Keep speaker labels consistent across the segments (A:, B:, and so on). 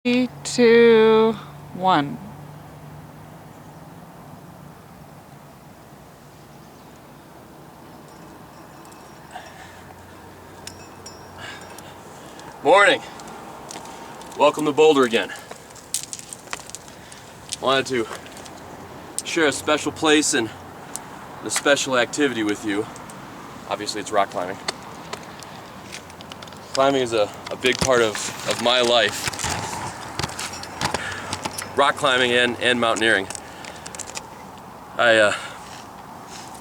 A: 3, 2, 1.
B: Morning! Welcome to Boulder again. Wanted to share a special place and a special activity with you. Obviously it's rock climbing. Climbing is a big part of my life. Rock climbing and mountaineering. I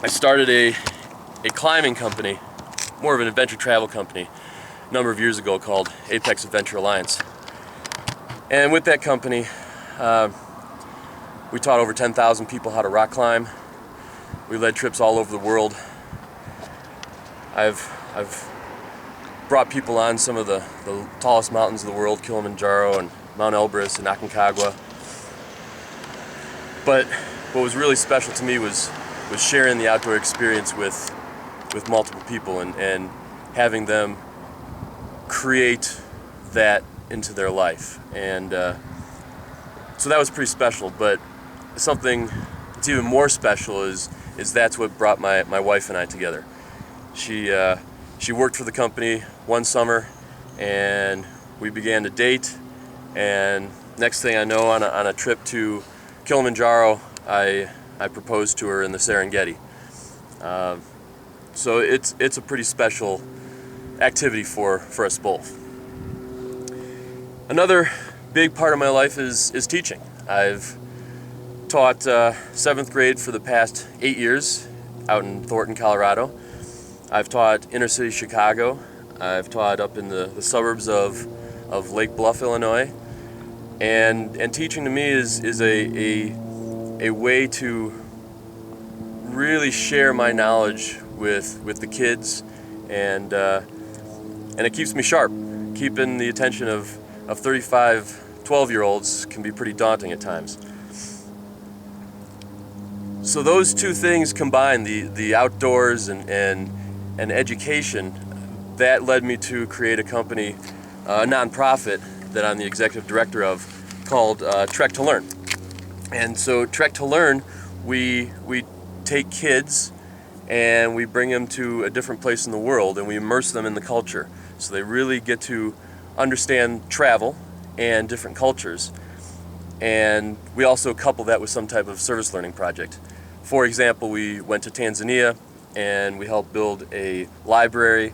B: started a climbing company, more of an adventure travel company, a number of years ago called Apex Adventure Alliance. And with that company, we taught over 10,000 people how to rock climb. We led trips all over the world. I've brought people on some of the tallest mountains of the world, Kilimanjaro and Mount Elbrus and Aconcagua. But what was really special to me was sharing the outdoor experience with multiple people and having them create that into their life. And so that was pretty special. But something that's even more special is that's what brought my wife and I together. She worked for the company one summer, and we began to date. And next thing I know, on a trip to Kilimanjaro, I proposed to her in the Serengeti. So it's a pretty special activity for us both. Another big part of my life is teaching. I've taught 7th grade for the past 8 years out in Thornton, Colorado. I've taught inner city Chicago. I've taught up in the suburbs of Lake Bluff, Illinois. And teaching to me is a way to really share my knowledge with the kids, and it keeps me sharp. Keeping the attention of 35 12-year-olds can be pretty daunting at times. So those two things combined, the outdoors and education, that led me to create a company, a nonprofit that I'm the executive director of, called Trek to Learn. And so Trek to Learn, we take kids and we bring them to a different place in the world, and we immerse them in the culture, so they really get to understand travel and different cultures. And we also couple that with some type of service learning project. For example, we went to Tanzania and we helped build a library,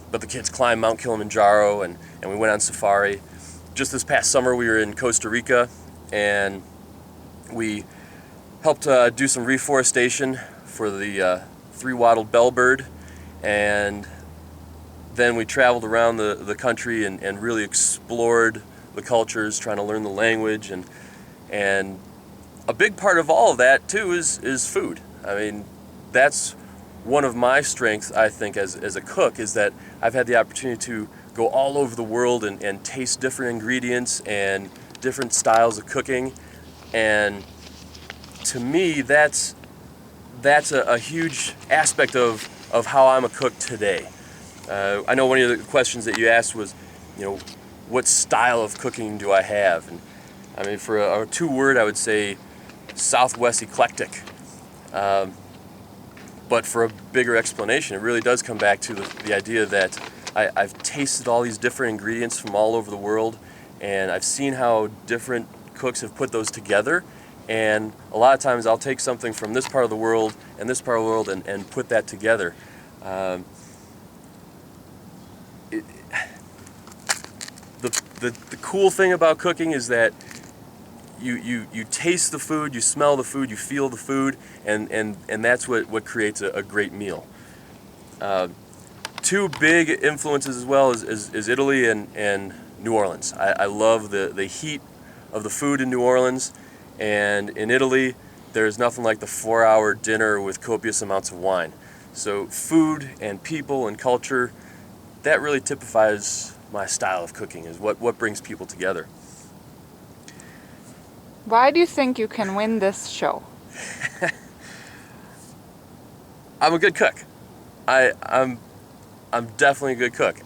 B: but the kids climbed Mount Kilimanjaro, and we went on safari. Just this past summer we were in Costa Rica, and we helped do some reforestation for the three-wattled bellbird, and then we traveled around the country and really explored the cultures, trying to learn the language, and a big part of all of that too is food. I mean, that's one of my strengths, I think, as a cook, is that I've had the opportunity to go all over the world and taste different ingredients and different styles of cooking. And to me, that's a huge aspect of how I'm a cook today. I know one of the questions that you asked was, what style of cooking do I have? And I mean, for a two-word, I would say Southwest eclectic. But for a bigger explanation, it really does come back to the idea that I've tasted all these different ingredients from all over the world, and I've seen how different cooks have put those together. And a lot of times I'll take something from this part of the world and this part of the world and put that together. The cool thing about cooking is that you taste the food, you smell the food, you feel the food, and that's what creates a great meal. Two big influences as well is Italy and New Orleans. I love the heat of the food in New Orleans, and in Italy there's nothing like the 4-hour dinner with copious amounts of wine. So food and people and culture, that really typifies my style of cooking, is what brings people together.
A: Why do you think you can win this show?
B: I'm a good cook. I'm definitely a good cook.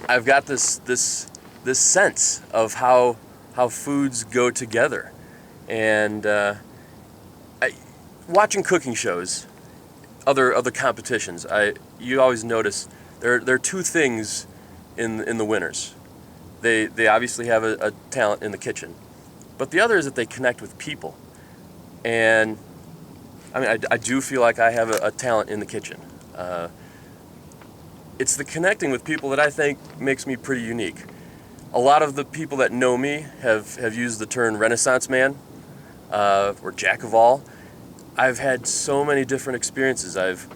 B: I've got this sense of how foods go together, and watching cooking shows, other competitions, you always notice there are two things in the winners. They obviously have a talent in the kitchen, but the other is that they connect with people. And I mean, I do feel like I have a talent in the kitchen. It's the connecting with people that I think makes me pretty unique. A lot of the people that know me have used the term Renaissance man, or jack of all. I've had so many different experiences. I've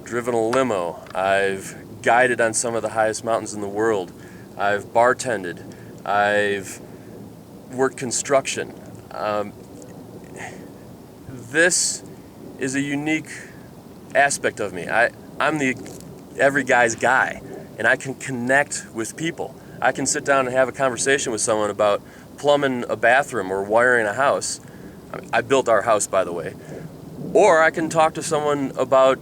B: driven a limo. I've guided on some of the highest mountains in the world. I've bartended. I've worked construction. This is a unique aspect of me. I'm the every guy's guy, and I can connect with people. I can sit down and have a conversation with someone about plumbing a bathroom or wiring a house. I built our house, by the way. Or I can talk to someone about,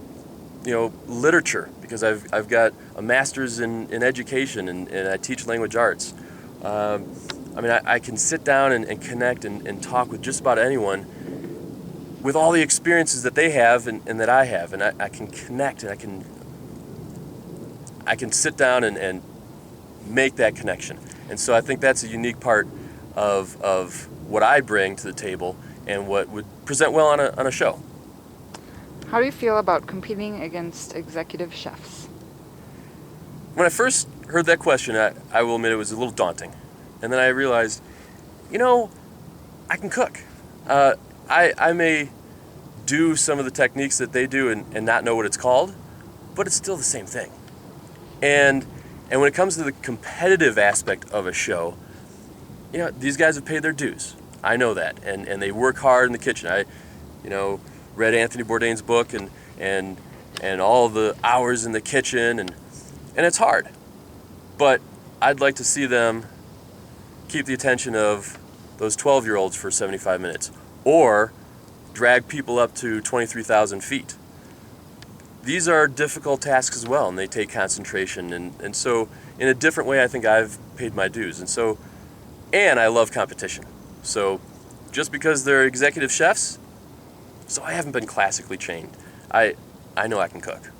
B: literature, because I've got a master's in education, and I teach language arts. I can sit down and connect and talk with just about anyone with all the experiences that they have and that I have, and I can connect, and I can sit down and make that connection. And so I think that's a unique part of what I bring to the table and what would present well on a show.
A: How do you feel about competing against executive chefs?
B: When I first heard that question, I will admit it was a little daunting. And then I realized, I can cook. I may do some of the techniques that they do and not know what it's called, but it's still the same thing. And when it comes to the competitive aspect of a show, these guys have paid their dues. I know that, and they work hard in the kitchen. I read Anthony Bourdain's book and all the hours in the kitchen, and it's hard. But I'd like to see them keep the attention of those 12-year-olds for 75 minutes, or drag people up to 23,000 feet. These are difficult tasks as well, and they take concentration, and so in a different way I think I've paid my dues. And I love competition. So just because they're executive chefs, so I haven't been classically trained. I know I can cook.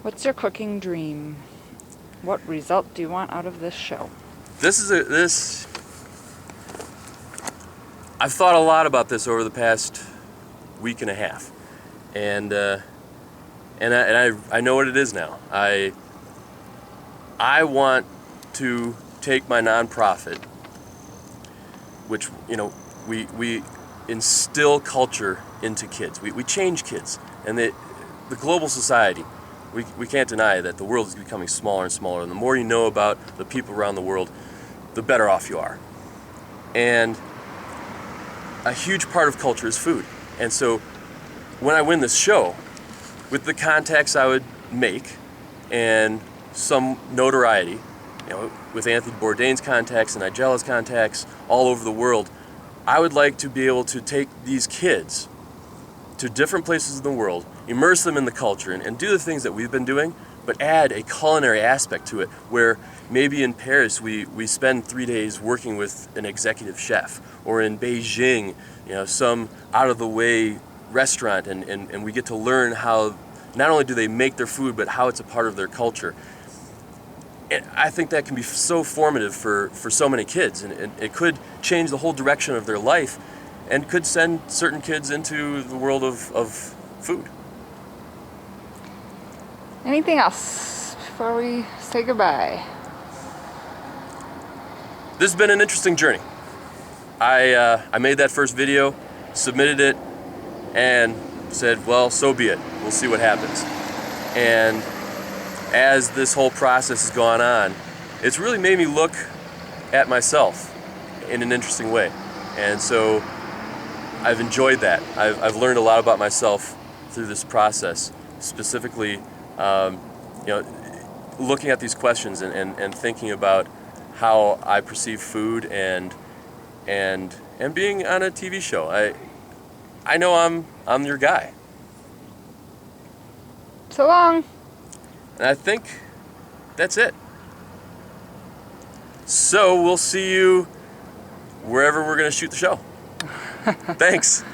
A: What's your cooking dream? What result do you want out of this show?
B: I've thought a lot about this over the past week and a half, and I know what it is now. I want to take my nonprofit, which we instill culture into kids. We change kids, and the global society. We can't deny that the world is becoming smaller and smaller, and the more you know about the people around the world, the better off you are. And a huge part of culture is food. And so when I win this show, with the contacts I would make and some notoriety, with Anthony Bourdain's contacts and Nigella's contacts all over the world, I would like to be able to take these kids to different places in the world, immerse them in the culture, and do the things that we've been doing, but add a culinary aspect to it, where maybe in Paris we spend 3 days working with an executive chef, or in Beijing, some out-of-the-way restaurant, and we get to learn how not only do they make their food, but how it's a part of their culture. And I think that can be so formative for so many kids, and it could change the whole direction of their life, and could send certain kids into the world of food.
A: Anything else before we say goodbye?
B: This has been an interesting journey. I made that first video, submitted it, and said, well, so be it. We'll see what happens. And as this whole process has gone on, it's really made me look at myself in an interesting way. And so I've enjoyed that. I've learned a lot about myself through this process, specifically looking at these questions and thinking about how I perceive food and being on a TV show. I know I'm your guy.
A: So long.
B: And I think That's it. So we'll see you wherever we're going to shoot the show. Thanks.